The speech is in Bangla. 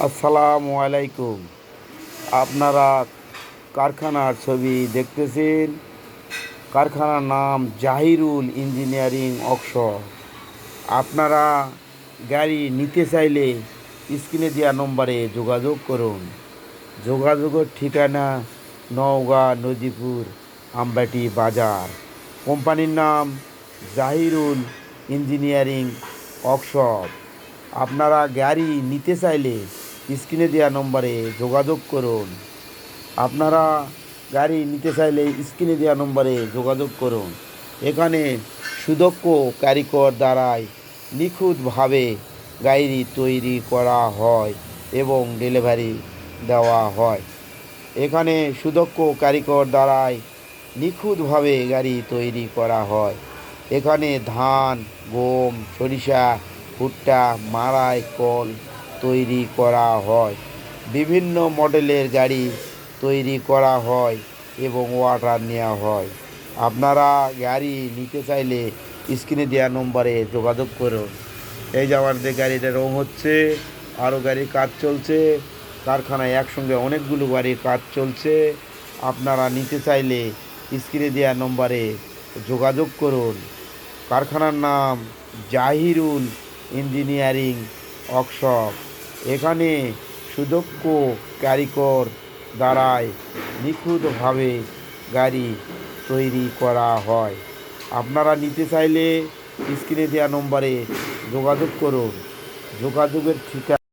আসসালামু আলাইকুম। আপনারা কারখানার ছবি দেখতেছেন। কারখানার নাম জাহিরুল ইঞ্জিনিয়ারিং ওয়ার্কশপ। আপনারা গাড়ি নিতে চাইলে স্ক্রিনে দেওয়া নম্বরে যোগাযোগ করুন। যোগাযোগের ঠিকানা নওগাঁ নদীপুর আমবাটি বাজার। কোম্পানির নাম জাহিরুল ইঞ্জিনিয়ারিং ওয়ার্কশপ। আপনারা গাড়ি নিতে চাইলে স্ক্রিনে দেওয়া নম্বরে যোগাযোগ করুন। আপনারা গাড়ি নিতে চাইলে স্ক্রিনে দেওয়া নম্বরে যোগাযোগ করুন। এখানে সুদক্ষ কারিগর দ্বারাই নিখুঁতভাবে গাড়ি তৈরি করা হয় এবং ডেলিভারি দেওয়া হয়। এখানে সুদক্ষ কারিগর দ্বারাই নিখুঁতভাবে গাড়ি তৈরি করা হয়। এখানে ধান, গম, সরিষা, ভুট্টা, মাড়াই কল তৈরি করা হয়। বিভিন্ন মডেলের গাড়ি তৈরি করা হয় এবং অর্ডার নেওয়া হয়। আপনারা গাড়ি নিতে চাইলে স্ক্রিনে দেওয়া নম্বরে যোগাযোগ করুন। এই যে আমাদের গাড়িটা রং হচ্ছে, আরও গাড়ির কাজ চলছে। কারখানায় একসঙ্গে অনেকগুলো গাড়ির কাজ চলছে। আপনারা নিতে চাইলে স্ক্রিনে দেওয়া নম্বরে যোগাযোগ করুন। কারখানার নাম জাহিরুল ইঞ্জিনিয়ারিং ওয়ার্কশপ। এখানে সুদক্ষ কারিগর দ্বারাই নিখুঁতভাবে গাড়ি তৈরি করা হয়। আপনারা নিতে চাইলে স্ক্রিনে দেওয়া নম্বরে যোগাযোগ করুন। যোগাযোগের ঠিকানা